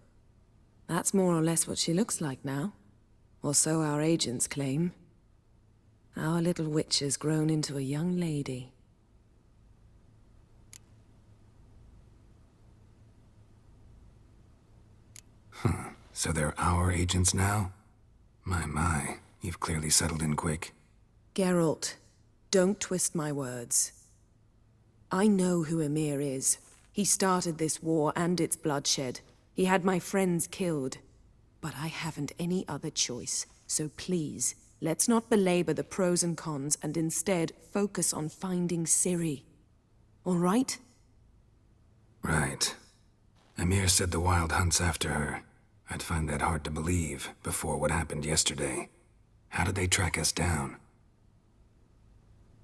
that's more or less what she looks like now. Or so our agents claim. Our little witch has grown into a young lady. So they're our agents now? My, you've clearly settled in quick. Geralt, don't twist my words. I know who Emir is. He started this war and its bloodshed. He had my friends killed. But I haven't any other choice. So please, let's not belabor the pros and cons and instead focus on finding Ciri. All right? Right. Emir said the Wild Hunt's after her. I'd find that hard to believe before what happened yesterday. How did they track us down?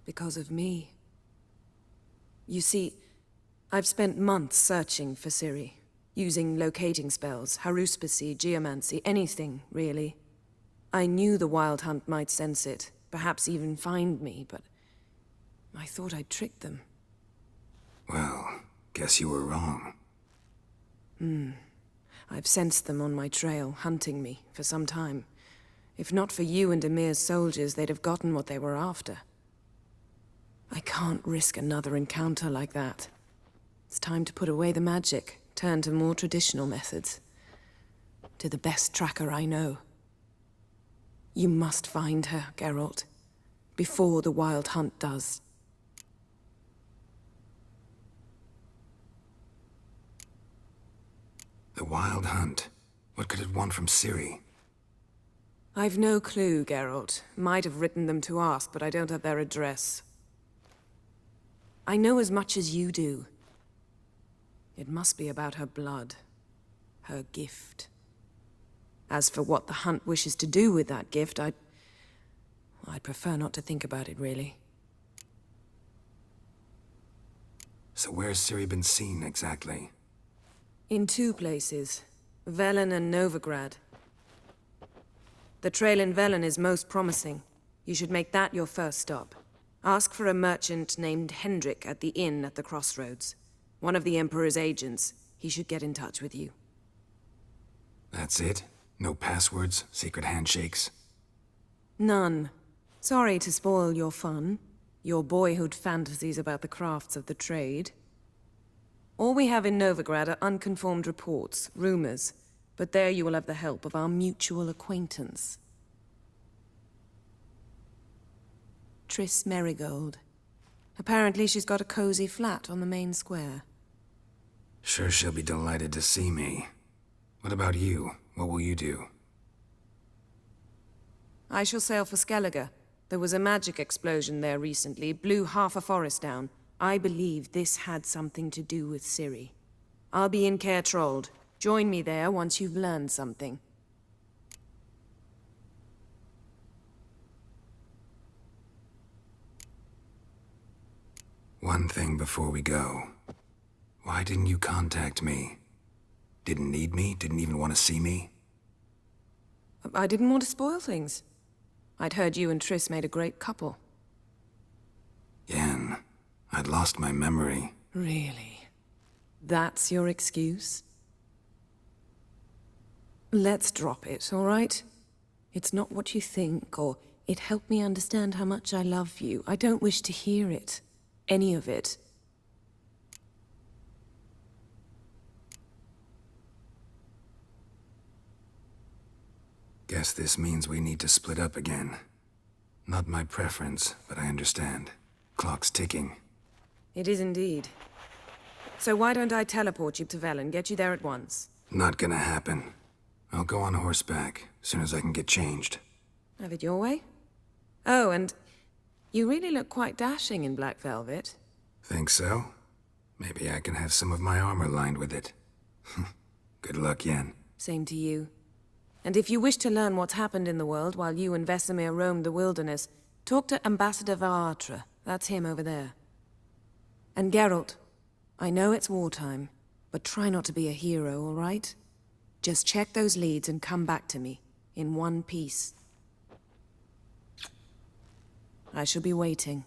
Because of me. You see, I've spent months searching for Ciri. Using locating spells, haruspicy, geomancy, anything, really. I knew the Wild Hunt might sense it, perhaps even find me, but I thought I'd tricked them. Well, guess you were wrong. I've sensed them on my trail, hunting me, for some time. If not for you and Emir's soldiers, they'd have gotten what they were after. I can't risk another encounter like that. It's time to put away the magic, turn to more traditional methods. To the best tracker I know. You must find her, Geralt. Before the Wild Hunt does. The Wild Hunt? What could it want from Ciri? I've no clue, Geralt. Might have written them to ask, but I don't have their address. I know as much as you do. It must be about her blood. Her gift. As for what the Hunt wishes to do with that gift, I'd prefer not to think about it, really. So where's Ciri been seen, exactly? In two places. Velen and Novigrad. The trail in Velen is most promising. You should make that your first stop. Ask for a merchant named Hendrik at the inn at the crossroads. One of the Emperor's agents. He should get in touch with you. That's it? No passwords, secret handshakes? None. Sorry to spoil your fun. Your boyhood fantasies about the crafts of the trade. All we have in Novigrad are unconfirmed reports, rumors. But there you will have the help of our mutual acquaintance. Triss Merigold. Apparently she's got a cozy flat on the main square. Sure she'll be delighted to see me. What about you? What will you do? I shall sail for Skellige. There was a magic explosion there recently, blew half a forest down. I believe this had something to do with Ciri. I'll be in Caer Trold. Join me there once you've learned something. One thing before we go. Why didn't you contact me? Didn't need me? Didn't even want to see me? I didn't want to spoil things. I'd heard you and Triss made a great couple. Yen, I'd lost my memory. Really? That's your excuse? Let's drop it, all right? It's not what you think, or it helped me understand how much I love you. I don't wish to hear it. Any of it. Guess this means we need to split up again. Not my preference, but I understand. Clock's ticking. It is indeed. So why don't I teleport you to Vel and get you there at once? Not gonna happen. I'll go on horseback, as soon as I can get changed. Have it your way? Oh, and you really look quite dashing in black velvet. Think so? Maybe I can have some of my armor lined with it. Good luck, Yen. Same to you. And if you wish to learn what's happened in the world while you and Vesemir roamed the wilderness, talk to Ambassador Vaatra. That's him over there. And Geralt, I know it's wartime, but try not to be a hero, all right? Just check those leads and come back to me, in one piece. I shall be waiting.